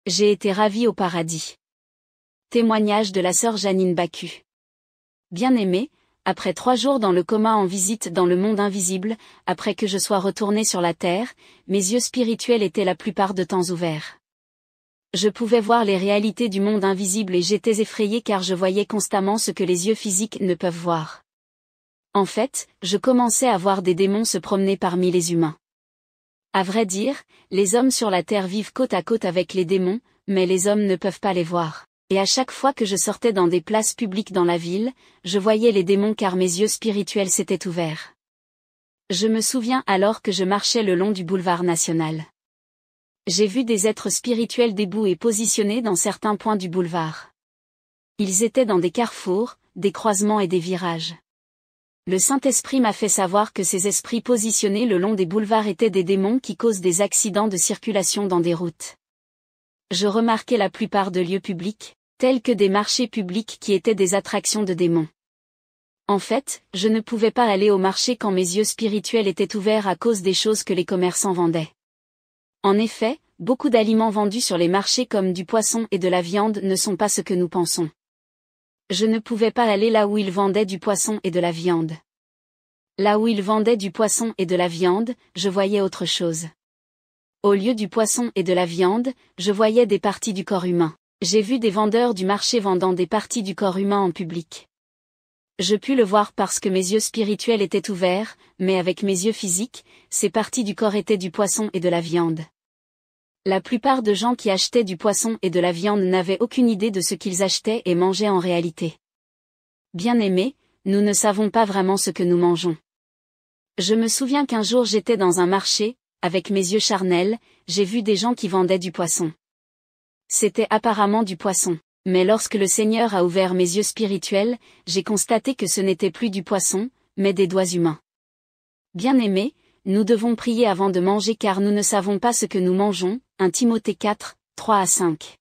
J'ai été ravie au paradis. Témoignage de la sœur Janine Bacu. Bien-aimée, après 3 jours dans le coma en visite dans le monde invisible, après que je sois retournée sur la terre, mes yeux spirituels étaient la plupart de temps ouverts. Je pouvais voir les réalités du monde invisible et j'étais effrayée car je voyais constamment ce que les yeux physiques ne peuvent voir. En fait, je commençais à voir des démons se promener parmi les humains. À vrai dire, les hommes sur la terre vivent côte à côte avec les démons, mais les hommes ne peuvent pas les voir. Et à chaque fois que je sortais dans des places publiques dans la ville, je voyais les démons car mes yeux spirituels s'étaient ouverts. Je me souviens alors que je marchais le long du boulevard national. J'ai vu des êtres spirituels debout et positionnés dans certains points du boulevard. Ils étaient dans des carrefours, des croisements et des virages. Le Saint-Esprit m'a fait savoir que ces esprits positionnés le long des boulevards étaient des démons qui causent des accidents de circulation dans des routes. Je remarquais la plupart de lieux publics, tels que des marchés publics qui étaient des attractions de démons. En fait, je ne pouvais pas aller au marché quand mes yeux spirituels étaient ouverts à cause des choses que les commerçants vendaient. En effet, beaucoup d'aliments vendus sur les marchés comme du poisson et de la viande ne sont pas ce que nous pensons. Je ne pouvais pas aller là où ils vendaient du poisson et de la viande. Là où ils vendaient du poisson et de la viande, je voyais autre chose. Au lieu du poisson et de la viande, je voyais des parties du corps humain. J'ai vu des vendeurs du marché vendant des parties du corps humain en public. Je pus le voir parce que mes yeux spirituels étaient ouverts, mais avec mes yeux physiques, ces parties du corps étaient du poisson et de la viande. La plupart de gens qui achetaient du poisson et de la viande n'avaient aucune idée de ce qu'ils achetaient et mangeaient en réalité. Bien-aimés, nous ne savons pas vraiment ce que nous mangeons. Je me souviens qu'un jour j'étais dans un marché, avec mes yeux charnels, j'ai vu des gens qui vendaient du poisson. C'était apparemment du poisson, mais lorsque le Seigneur a ouvert mes yeux spirituels, j'ai constaté que ce n'était plus du poisson, mais des doigts humains. Bien-aimés, nous devons prier avant de manger car nous ne savons pas ce que nous mangeons, 1 Timothée 4, 3-5.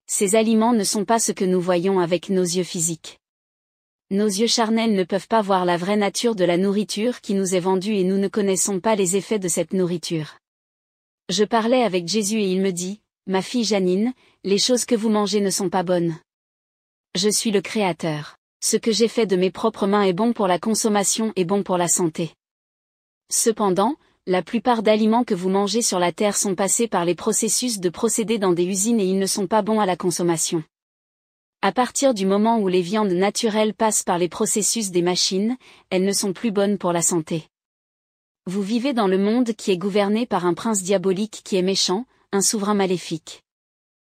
Ces aliments ne sont pas ce que nous voyons avec nos yeux physiques. Nos yeux charnels ne peuvent pas voir la vraie nature de la nourriture qui nous est vendue et nous ne connaissons pas les effets de cette nourriture. Je parlais avec Jésus et il me dit, « Ma fille Janine, les choses que vous mangez ne sont pas bonnes. Je suis le Créateur. Ce que j'ai fait de mes propres mains est bon pour la consommation et bon pour la santé. Cependant, la plupart d'aliments que vous mangez sur la terre sont passés par les processus de procédés dans des usines et ils ne sont pas bons à la consommation. À partir du moment où les viandes naturelles passent par les processus des machines, elles ne sont plus bonnes pour la santé. Vous vivez dans le monde qui est gouverné par un prince diabolique qui est méchant, un souverain maléfique.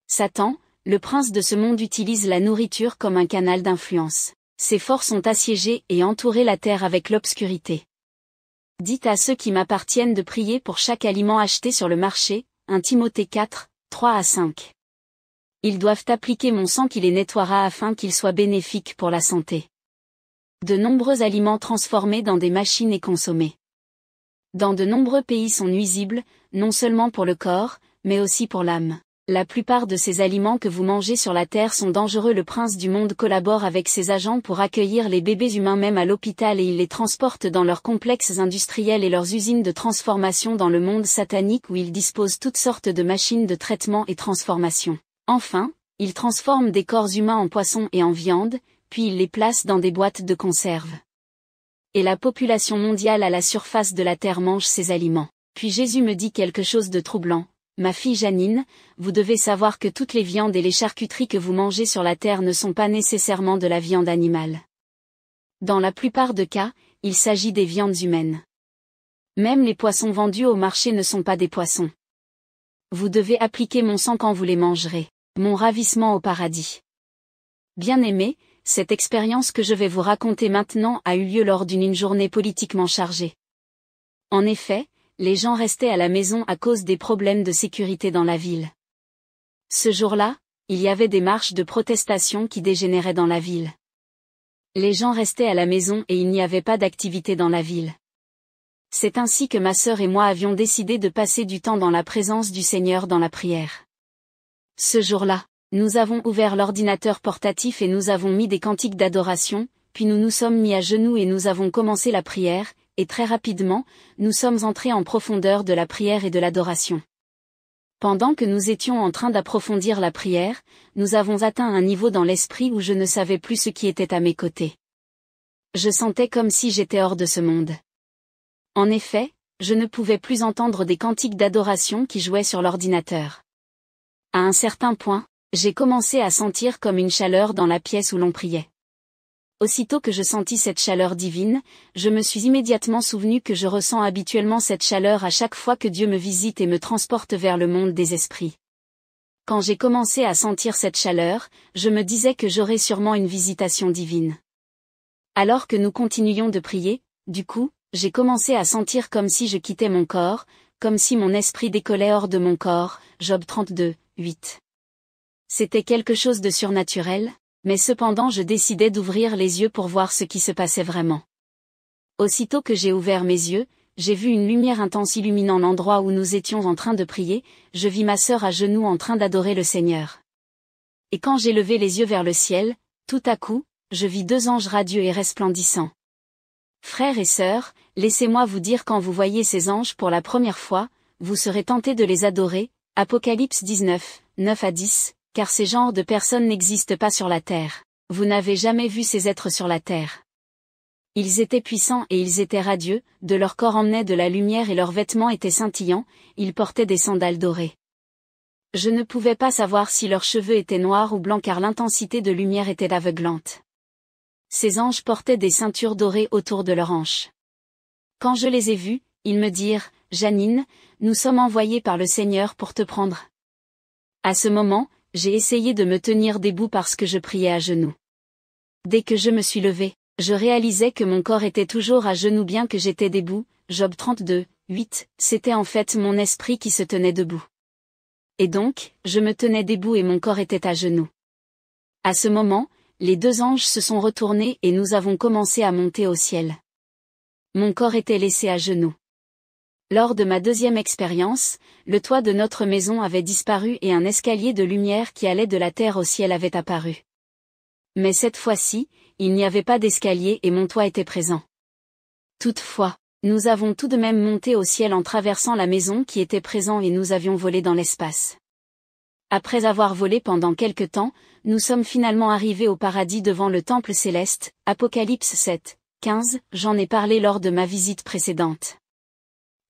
Satan, le prince de ce monde utilise la nourriture comme un canal d'influence. Ses forces ont assiégé et entouré la terre avec l'obscurité. Dites à ceux qui m'appartiennent de prier pour chaque aliment acheté sur le marché, 1 Timothée 4, 3-5. Ils doivent appliquer mon sang qui les nettoiera afin qu'ils soient bénéfiques pour la santé. De nombreux aliments transformés dans des machines et consommés dans de nombreux pays sont nuisibles, non seulement pour le corps, mais aussi pour l'âme. La plupart de ces aliments que vous mangez sur la terre sont dangereux. Le prince du monde collabore avec ses agents pour accueillir les bébés humains même à l'hôpital et il les transporte dans leurs complexes industriels et leurs usines de transformation dans le monde satanique où ils disposent toutes sortes de machines de traitement et transformation. Enfin, il transforme des corps humains en poissons et en viande, puis il les place dans des boîtes de conserve. Et la population mondiale à la surface de la terre mange ces aliments. Puis Jésus me dit quelque chose de troublant. Ma fille Janine, vous devez savoir que toutes les viandes et les charcuteries que vous mangez sur la terre ne sont pas nécessairement de la viande animale. Dans la plupart des cas, il s'agit des viandes humaines. Même les poissons vendus au marché ne sont pas des poissons. Vous devez appliquer mon sang quand vous les mangerez. Mon ravissement au paradis. Bien-aimés, cette expérience que je vais vous raconter maintenant a eu lieu lors d'une journée politiquement chargée. En effet, les gens restaient à la maison à cause des problèmes de sécurité dans la ville. Ce jour-là, il y avait des marches de protestation qui dégénéraient dans la ville. Les gens restaient à la maison et il n'y avait pas d'activité dans la ville. C'est ainsi que ma sœur et moi avions décidé de passer du temps dans la présence du Seigneur dans la prière. Ce jour-là, nous avons ouvert l'ordinateur portatif et nous avons mis des cantiques d'adoration, puis nous nous sommes mis à genoux et nous avons commencé la prière, et très rapidement, nous sommes entrés en profondeur de la prière et de l'adoration. Pendant que nous étions en train d'approfondir la prière, nous avons atteint un niveau dans l'esprit où je ne savais plus ce qui était à mes côtés. Je sentais comme si j'étais hors de ce monde. En effet, je ne pouvais plus entendre des cantiques d'adoration qui jouaient sur l'ordinateur. À un certain point, j'ai commencé à sentir comme une chaleur dans la pièce où l'on priait. Aussitôt que je sentis cette chaleur divine, je me suis immédiatement souvenu que je ressens habituellement cette chaleur à chaque fois que Dieu me visite et me transporte vers le monde des esprits. Quand j'ai commencé à sentir cette chaleur, je me disais que j'aurais sûrement une visitation divine. Alors que nous continuions de prier, du coup, j'ai commencé à sentir comme si je quittais mon corps, comme si mon esprit décollait hors de mon corps, Job 32, 8. C'était quelque chose de surnaturel, mais cependant je décidai d'ouvrir les yeux pour voir ce qui se passait vraiment. Aussitôt que j'ai ouvert mes yeux, j'ai vu une lumière intense illuminant l'endroit où nous étions en train de prier, je vis ma sœur à genoux en train d'adorer le Seigneur. Et quand j'ai levé les yeux vers le ciel, tout à coup, je vis 2 anges radieux et resplendissants. Frères et sœurs, laissez-moi vous dire quand vous voyez ces anges pour la première fois, vous serez tentés de les adorer, Apocalypse 19, 9 à 10, car ces genres de personnes n'existent pas sur la terre. Vous n'avez jamais vu ces êtres sur la terre. Ils étaient puissants et ils étaient radieux, de leur corps emmenait de la lumière et leurs vêtements étaient scintillants, ils portaient des sandales dorées. Je ne pouvais pas savoir si leurs cheveux étaient noirs ou blancs car l'intensité de lumière était aveuglante. Ces anges portaient des ceintures dorées autour de leurs hanches. Quand je les ai vus, ils me dirent, « Janine, nous sommes envoyés par le Seigneur pour te prendre. » À ce moment, j'ai essayé de me tenir debout parce que je priais à genoux. Dès que je me suis levée, je réalisais que mon corps était toujours à genoux bien que j'étais debout, Job 32, 8, c'était en fait mon esprit qui se tenait debout. Et donc, je me tenais debout et mon corps était à genoux. À ce moment, les 2 anges se sont retournés et nous avons commencé à monter au ciel. Mon corps était laissé à genoux. Lors de ma 2e expérience, le toit de notre maison avait disparu et un escalier de lumière qui allait de la terre au ciel avait apparu. Mais cette fois-ci, il n'y avait pas d'escalier et mon toit était présent. Toutefois, nous avons tout de même monté au ciel en traversant la maison qui était présente et nous avions volé dans l'espace. Après avoir volé pendant quelque temps, nous sommes finalement arrivés au paradis devant le temple céleste, Apocalypse 7, 15, j'en ai parlé lors de ma visite précédente.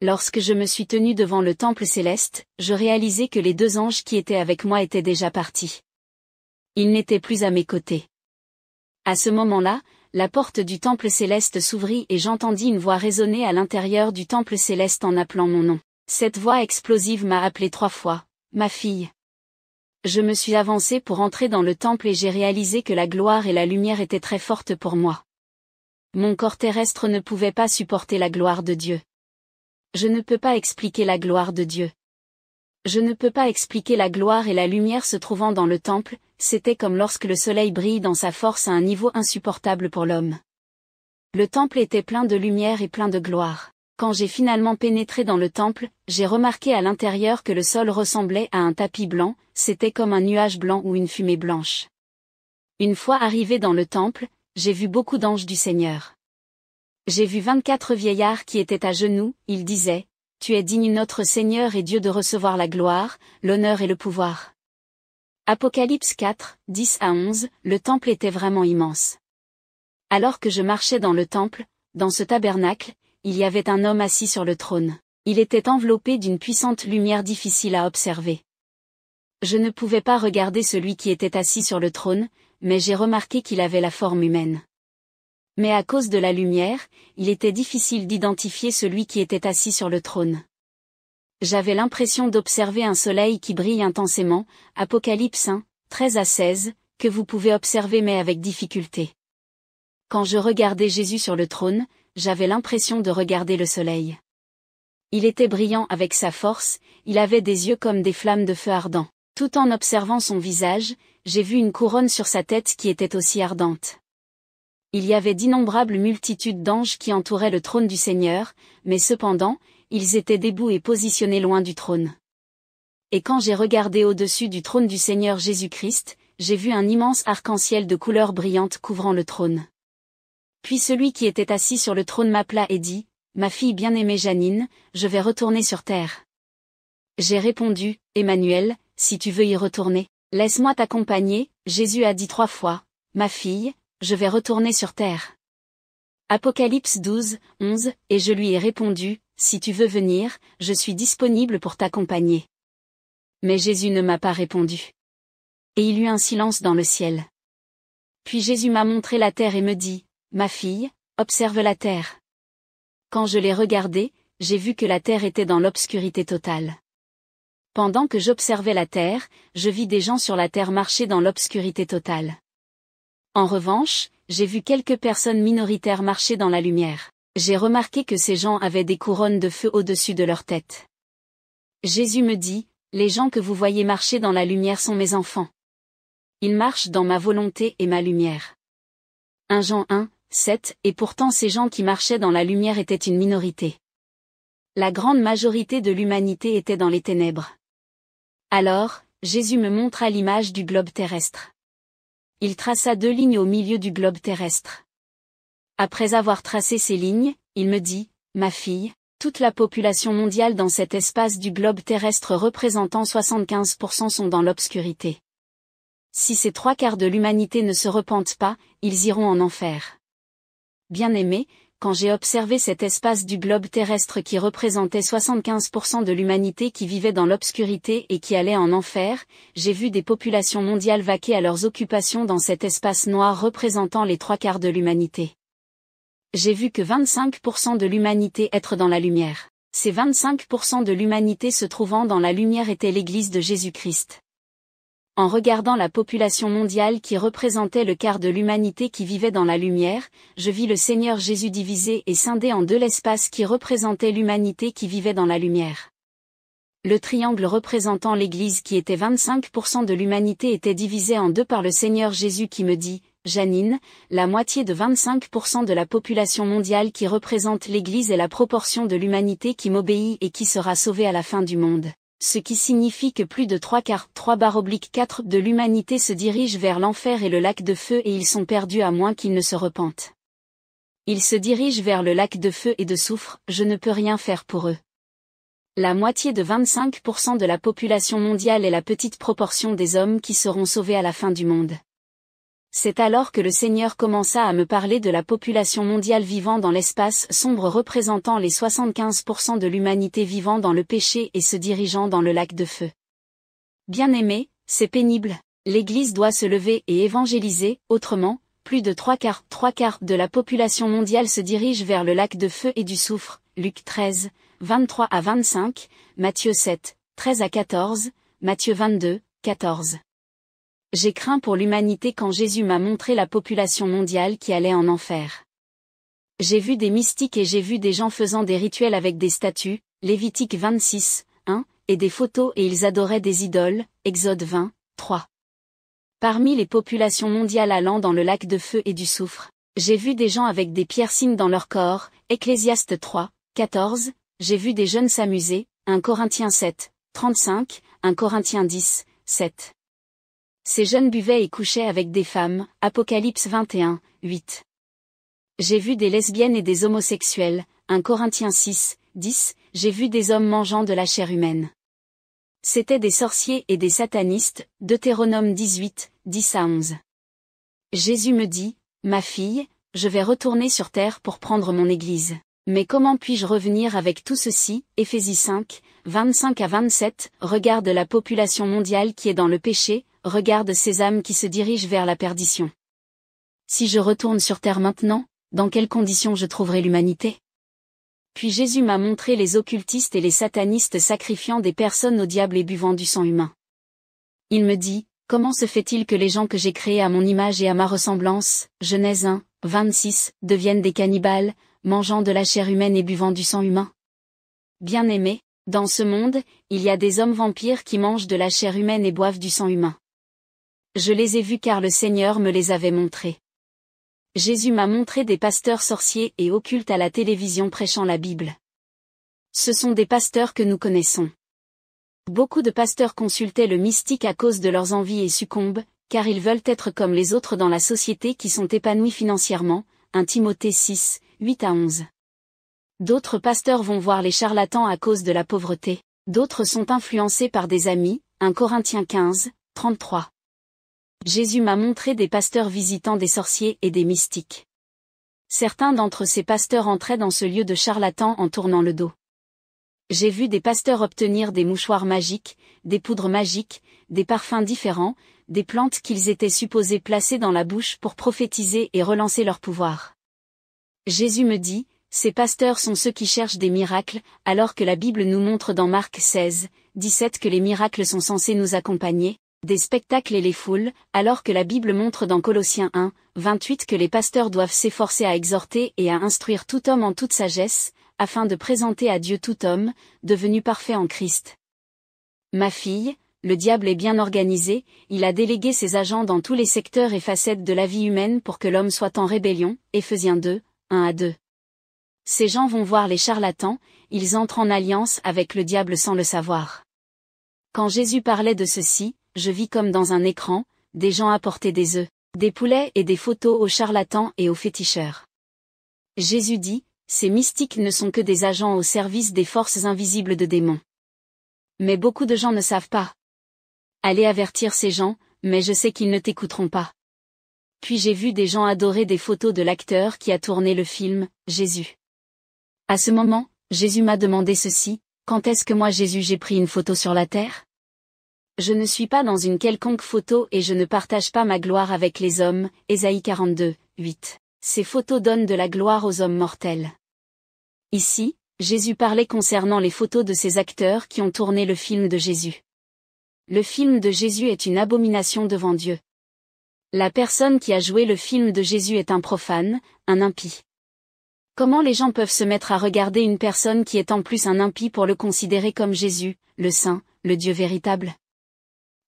Lorsque je me suis tenu devant le temple céleste, je réalisai que les 2 anges qui étaient avec moi étaient déjà partis. Ils n'étaient plus à mes côtés. À ce moment-là, la porte du temple céleste s'ouvrit et j'entendis une voix résonner à l'intérieur du temple céleste en appelant mon nom. Cette voix explosive m'a appelé 3 fois, « Ma fille ». Je me suis avancée pour entrer dans le temple et j'ai réalisé que la gloire et la lumière étaient très fortes pour moi. Mon corps terrestre ne pouvait pas supporter la gloire de Dieu. Je ne peux pas expliquer la gloire de Dieu. Je ne peux pas expliquer la gloire et la lumière se trouvant dans le temple, c'était comme lorsque le soleil brille dans sa force à un niveau insupportable pour l'homme. Le temple était plein de lumière et plein de gloire. Quand j'ai finalement pénétré dans le temple, j'ai remarqué à l'intérieur que le sol ressemblait à un tapis blanc, c'était comme un nuage blanc ou une fumée blanche. Une fois arrivé dans le temple, j'ai vu beaucoup d'anges du Seigneur. J'ai vu 24 vieillards qui étaient à genoux, ils disaient, « Tu es digne notre Seigneur et Dieu de recevoir la gloire, l'honneur et le pouvoir. » Apocalypse 4, 10 à 11, le temple était vraiment immense. Alors que je marchais dans le temple, dans ce tabernacle, il y avait un homme assis sur le trône. Il était enveloppé d'une puissante lumière difficile à observer. Je ne pouvais pas regarder celui qui était assis sur le trône, mais j'ai remarqué qu'il avait la forme humaine. Mais à cause de la lumière, il était difficile d'identifier celui qui était assis sur le trône. J'avais l'impression d'observer un soleil qui brille intensément, Apocalypse 1, 13 à 16, que vous pouvez observer mais avec difficulté. Quand je regardais Jésus sur le trône, j'avais l'impression de regarder le soleil. Il était brillant avec sa force, il avait des yeux comme des flammes de feu ardent. Tout en observant son visage, j'ai vu une couronne sur sa tête qui était aussi ardente. Il y avait d'innombrables multitudes d'anges qui entouraient le trône du Seigneur, mais cependant, ils étaient debout et positionnés loin du trône. Et quand j'ai regardé au-dessus du trône du Seigneur Jésus-Christ, j'ai vu un immense arc-en-ciel de couleurs brillantes couvrant le trône. Puis celui qui était assis sur le trône m'appela et dit, « Ma fille bien-aimée Janine, je vais retourner sur terre. » J'ai répondu, Emmanuel, si tu veux y retourner, laisse-moi t'accompagner. Jésus a dit 3 fois, ma fille, je vais retourner sur terre. Apocalypse 12, 11, et je lui ai répondu, si tu veux venir, je suis disponible pour t'accompagner. Mais Jésus ne m'a pas répondu. Et il y eut un silence dans le ciel. Puis Jésus m'a montré la terre et me dit, ma fille, observe la terre. Quand je l'ai regardée, j'ai vu que la terre était dans l'obscurité totale. Pendant que j'observais la terre, je vis des gens sur la terre marcher dans l'obscurité totale. En revanche, j'ai vu quelques personnes minoritaires marcher dans la lumière. J'ai remarqué que ces gens avaient des couronnes de feu au-dessus de leur tête. Jésus me dit, les gens que vous voyez marcher dans la lumière sont mes enfants. Ils marchent dans ma volonté et ma lumière. 1 Jean 1, 7, et pourtant ces gens qui marchaient dans la lumière étaient une minorité. La grande majorité de l'humanité était dans les ténèbres. Alors, Jésus me montra l'image du globe terrestre. Il traça 2 lignes au milieu du globe terrestre. Après avoir tracé ces lignes, il me dit, ma fille, toute la population mondiale dans cet espace du globe terrestre représentant 75% sont dans l'obscurité. Si ces 3/4 de l'humanité ne se repentent pas, ils iront en enfer. Bien-aimé, quand j'ai observé cet espace du globe terrestre qui représentait 75% de l'humanité qui vivait dans l'obscurité et qui allait en enfer, j'ai vu des populations mondiales vaquer à leurs occupations dans cet espace noir représentant les 3/4 de l'humanité. J'ai vu que 25% de l'humanité être dans la lumière. Ces 25% de l'humanité se trouvant dans la lumière étaient l'Église de Jésus-Christ. En regardant la population mondiale qui représentait le quart de l'humanité qui vivait dans la lumière, je vis le Seigneur Jésus divisé et scindé en 2 l'espace qui représentait l'humanité qui vivait dans la lumière. Le triangle représentant l'Église qui était 25% de l'humanité était divisé en 2 par le Seigneur Jésus qui me dit, Janine, la moitié de 25% de la population mondiale qui représente l'Église est la proportion de l'humanité qui m'obéit et qui sera sauvée à la fin du monde. Ce qui signifie que plus de 3/4 de l'humanité se dirige vers l'enfer et le lac de feu et ils sont perdus à moins qu'ils ne se repentent. Ils se dirigent vers le lac de feu et de soufre, je ne peux rien faire pour eux. La moitié de 25% de la population mondiale est la petite proportion des hommes qui seront sauvés à la fin du monde. C'est alors que le Seigneur commença à me parler de la population mondiale vivant dans l'espace sombre représentant les 75% de l'humanité vivant dans le péché et se dirigeant dans le lac de feu. Bien-aimé, c'est pénible. L'Église doit se lever et évangéliser, autrement, plus de 3/4 de la population mondiale se dirige vers le lac de feu et du soufre. Luc 13, 23 à 25, Matthieu 7, 13 à 14, Matthieu 22, 14. J'ai craint pour l'humanité quand Jésus m'a montré la population mondiale qui allait en enfer. J'ai vu des mystiques et j'ai vu des gens faisant des rituels avec des statues, Lévitique 26, 1, et des photos et ils adoraient des idoles, Exode 20, 3. Parmi les populations mondiales allant dans le lac de feu et du soufre, j'ai vu des gens avec des piercings dans leur corps, Ecclésiaste 3, 14, j'ai vu des jeunes s'amuser, 1 Corinthiens 7, 35, 1 Corinthiens 10, 7. Ces jeunes buvaient et couchaient avec des femmes, Apocalypse 21, 8. J'ai vu des lesbiennes et des homosexuels, 1 Corinthiens 6, 10, j'ai vu des hommes mangeant de la chair humaine. C'étaient des sorciers et des satanistes, Deutéronome 18, 10 à 11. Jésus me dit, ma fille, je vais retourner sur terre pour prendre mon Église. Mais comment puis-je revenir avec tout ceci, Éphésies 5, 25 à 27, regarde la population mondiale qui est dans le péché, regarde ces âmes qui se dirigent vers la perdition. Si je retourne sur terre maintenant, dans quelles conditions je trouverai l'humanité? Puis Jésus m'a montré les occultistes et les satanistes sacrifiant des personnes au diable et buvant du sang humain. Il me dit, comment se fait-il que les gens que j'ai créés à mon image et à ma ressemblance, Genèse 1, 26, deviennent des cannibales, mangeant de la chair humaine et buvant du sang humain? Bien-aimé, dans ce monde, il y a des hommes vampires qui mangent de la chair humaine et boivent du sang humain. Je les ai vus car le Seigneur me les avait montrés. Jésus m'a montré des pasteurs sorciers et occultes à la télévision prêchant la Bible. Ce sont des pasteurs que nous connaissons. Beaucoup de pasteurs consultaient le mystique à cause de leurs envies et succombent, car ils veulent être comme les autres dans la société qui sont épanouis financièrement, 1 Timothée 6, 8 à 11. D'autres pasteurs vont voir les charlatans à cause de la pauvreté, D'autres sont influencés par des amis, 1 Corinthiens 15, 33. Jésus m'a montré des pasteurs visitant des sorciers et des mystiques. Certains d'entre ces pasteurs entraient dans ce lieu de charlatans en tournant le dos. J'ai vu des pasteurs obtenir des mouchoirs magiques, des poudres magiques, des parfums différents, des plantes qu'ils étaient supposés placer dans la bouche pour prophétiser et relancer leur pouvoir. Jésus me dit, ces pasteurs sont ceux qui cherchent des miracles, alors que la Bible nous montre dans Marc 16, 17 que les miracles sont censés nous accompagner, des spectacles et les foules, alors que la Bible montre dans Colossiens 1, 28 que les pasteurs doivent s'efforcer à exhorter et à instruire tout homme en toute sagesse, afin de présenter à Dieu tout homme, devenu parfait en Christ. Ma fille, le diable est bien organisé, il a délégué ses agents dans tous les secteurs et facettes de la vie humaine pour que l'homme soit en rébellion, Éphésiens 2, 1 à 2. Ces gens vont voir les charlatans, ils entrent en alliance avec le diable sans le savoir. Quand Jésus parlait de ceci, je vis comme dans un écran, des gens apporter des œufs, des poulets et des photos aux charlatans et aux féticheurs. Jésus dit, ces mystiques ne sont que des agents au service des forces invisibles de démons. Mais beaucoup de gens ne savent pas. Allez avertir ces gens, mais je sais qu'ils ne t'écouteront pas. Puis j'ai vu des gens adorer des photos de l'acteur qui a tourné le film, Jésus. À ce moment, Jésus m'a demandé ceci, quand est-ce que moi Jésus j'ai pris une photo sur la terre ? Je ne suis pas dans une quelconque photo et je ne partage pas ma gloire avec les hommes, Ésaïe 42, 8. Ces photos donnent de la gloire aux hommes mortels. Ici, Jésus parlait concernant les photos de ces acteurs qui ont tourné le film de Jésus. Le film de Jésus est une abomination devant Dieu. La personne qui a joué le film de Jésus est un profane, un impie. Comment les gens peuvent se mettre à regarder une personne qui est en plus un impie pour le considérer comme Jésus, le Saint, le Dieu véritable ?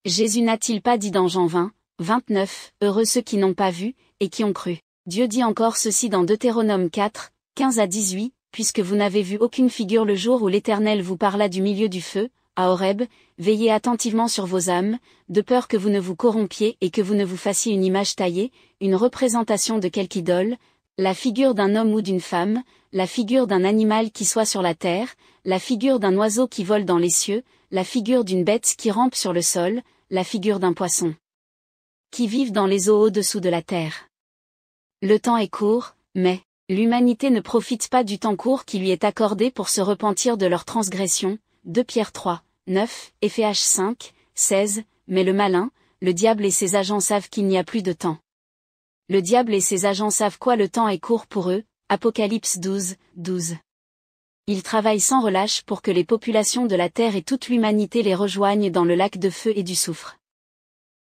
Jésus n'a-t-il pas dit dans Jean 20, 29, « Heureux ceux qui n'ont pas vu, et qui ont cru ». Dieu dit encore ceci dans Deutéronome 4, 15 à 18, « Puisque vous n'avez vu aucune figure le jour où l'Éternel vous parla du milieu du feu, à Horeb, veillez attentivement sur vos âmes, de peur que vous ne vous corrompiez et que vous ne vous fassiez une image taillée, une représentation de quelque idole, la figure d'un homme ou d'une femme, la figure d'un animal qui soit sur la terre, la figure d'un oiseau qui vole dans les cieux, la figure d'une bête qui rampe sur le sol, la figure d'un poisson qui vivent dans les eaux au-dessous de la terre. Le temps est court, mais l'humanité ne profite pas du temps court qui lui est accordé pour se repentir de leurs transgressions. 2 Pierre 3, 9, Éphésiens 5, 16, mais le malin, le diable et ses agents savent qu'il n'y a plus de temps. Le diable et ses agents savent quoi le temps est court pour eux, Apocalypse 12, 12. Ils travaillent sans relâche pour que les populations de la terre et toute l'humanité les rejoignent dans le lac de feu et du soufre.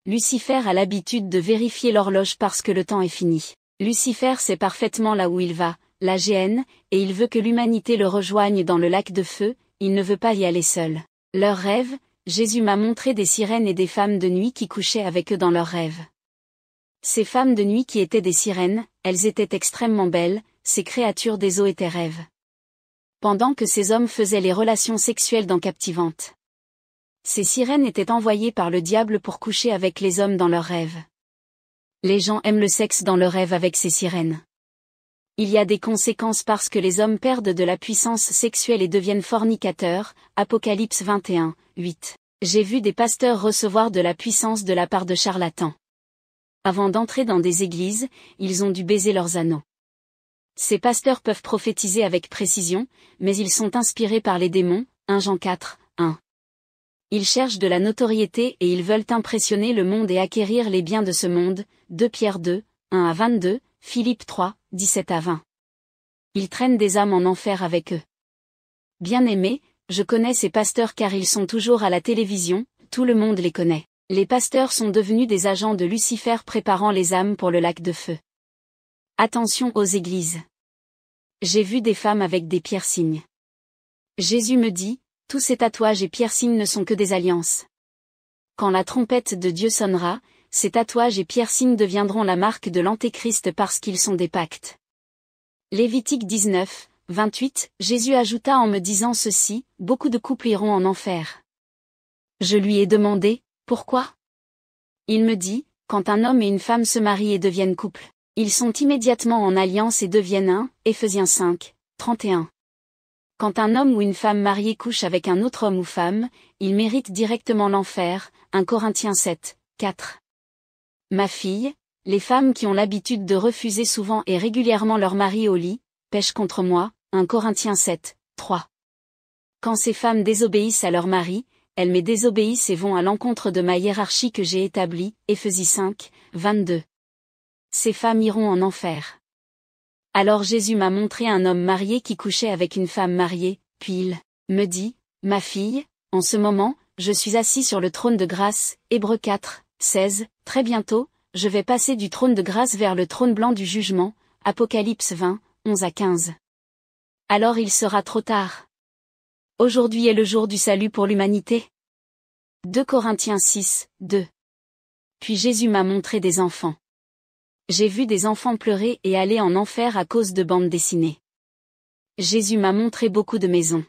Lucifer a l'habitude de vérifier l'horloge parce que le temps est fini. Lucifer sait parfaitement là où il va, la géhenne, et il veut que l'humanité le rejoigne dans le lac de feu, il ne veut pas y aller seul. Leurs rêves, Jésus m'a montré des sirènes et des femmes de nuit qui couchaient avec eux dans leurs rêves. Ces femmes de nuit qui étaient des sirènes, elles étaient extrêmement belles, ces créatures des eaux étaient rêves. Pendant que ces hommes faisaient les relations sexuelles dans captivantes. Ces sirènes étaient envoyées par le diable pour coucher avec les hommes dans leurs rêves. Les gens aiment le sexe dans leurs rêves avec ces sirènes. Il y a des conséquences parce que les hommes perdent de la puissance sexuelle et deviennent fornicateurs, Apocalypse 21, 8. J'ai vu des pasteurs recevoir de la puissance de la part de charlatans. Avant d'entrer dans des églises, ils ont dû baiser leurs anneaux. Ces pasteurs peuvent prophétiser avec précision, mais ils sont inspirés par les démons, 1 Jean 4, 1. Ils cherchent de la notoriété et ils veulent impressionner le monde et acquérir les biens de ce monde, 2 Pierre 2, 1 à 22, Philippe 3, 17 à 20. Ils traînent des âmes en enfer avec eux. Bien-aimés, je connais ces pasteurs car ils sont toujours à la télévision, tout le monde les connaît. Les pasteurs sont devenus des agents de Lucifer préparant les âmes pour le lac de feu. Attention aux églises. J'ai vu des femmes avec des piercings. Jésus me dit, tous ces tatouages et piercings ne sont que des alliances. Quand la trompette de Dieu sonnera, ces tatouages et piercings deviendront la marque de l'Antéchrist parce qu'ils sont des pactes. Lévitique 19, 28, Jésus ajouta en me disant ceci, beaucoup de couples iront en enfer. Je lui ai demandé, pourquoi ? Il me dit, quand un homme et une femme se marient et deviennent couple. Ils sont immédiatement en alliance et deviennent un, Éphésiens 5, 31. Quand un homme ou une femme mariée couche avec un autre homme ou femme, il mérite directement l'enfer, 1 Corinthiens 7, 4. Ma fille, les femmes qui ont l'habitude de refuser souvent et régulièrement leur mari au lit, pêchent contre moi, 1 Corinthiens 7, 3. Quand ces femmes désobéissent à leur mari, elles me désobéissent et vont à l'encontre de ma hiérarchie que j'ai établie, Éphésiens 5, 22. Ces femmes iront en enfer. Alors Jésus m'a montré un homme marié qui couchait avec une femme mariée, puis il me dit, ma fille, en ce moment, je suis assis sur le trône de grâce, Hébreux 4, 16, très bientôt, je vais passer du trône de grâce vers le trône blanc du jugement, Apocalypse 20, 11 à 15. Alors il sera trop tard. Aujourd'hui est le jour du salut pour l'humanité. 2 Corinthiens 6, 2. Puis Jésus m'a montré des enfants. J'ai vu des enfants pleurer et aller en enfer à cause de bandes dessinées. Jésus m'a montré beaucoup de maisons.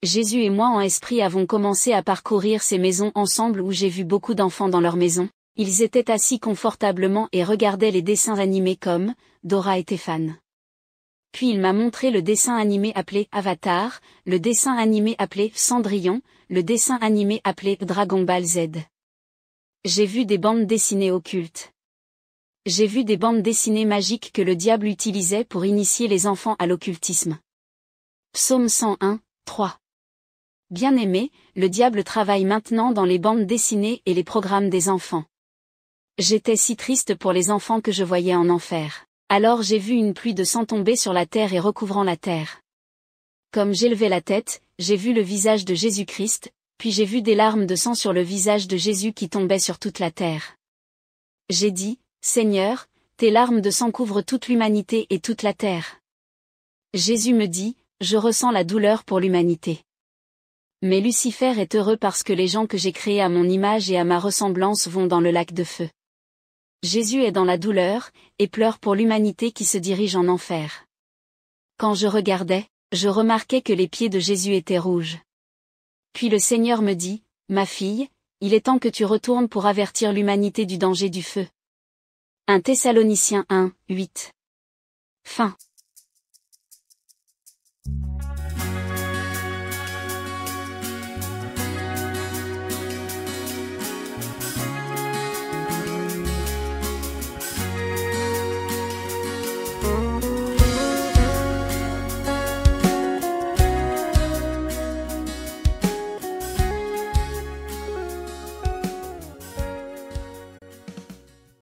Jésus et moi en esprit avons commencé à parcourir ces maisons ensemble où j'ai vu beaucoup d'enfants dans leur maison. Ils étaient assis confortablement et regardaient les dessins animés comme Dora et Téphane. Puis il m'a montré le dessin animé appelé Avatar, le dessin animé appelé Cendrillon, le dessin animé appelé Dragon Ball Z. J'ai vu des bandes dessinées occultes. J'ai vu des bandes dessinées magiques que le diable utilisait pour initier les enfants à l'occultisme. Psaume 101, 3. Bien-aimé, le diable travaille maintenant dans les bandes dessinées et les programmes des enfants. J'étais si triste pour les enfants que je voyais en enfer. Alors j'ai vu une pluie de sang tomber sur la terre et recouvrant la terre. Comme j'élevais la tête, j'ai vu le visage de Jésus-Christ, puis j'ai vu des larmes de sang sur le visage de Jésus qui tombaient sur toute la terre. J'ai dit, Seigneur, tes larmes de sang couvrent toute l'humanité et toute la terre. Jésus me dit, je ressens la douleur pour l'humanité. Mais Lucifer est heureux parce que les gens que j'ai créés à mon image et à ma ressemblance vont dans le lac de feu. Jésus est dans la douleur, et pleure pour l'humanité qui se dirige en enfer. Quand je regardais, je remarquais que les pieds de Jésus étaient rouges. Puis le Seigneur me dit, ma fille, il est temps que tu retournes pour avertir l'humanité du danger du feu. 1 Thessaloniciens 1, 8. Fin.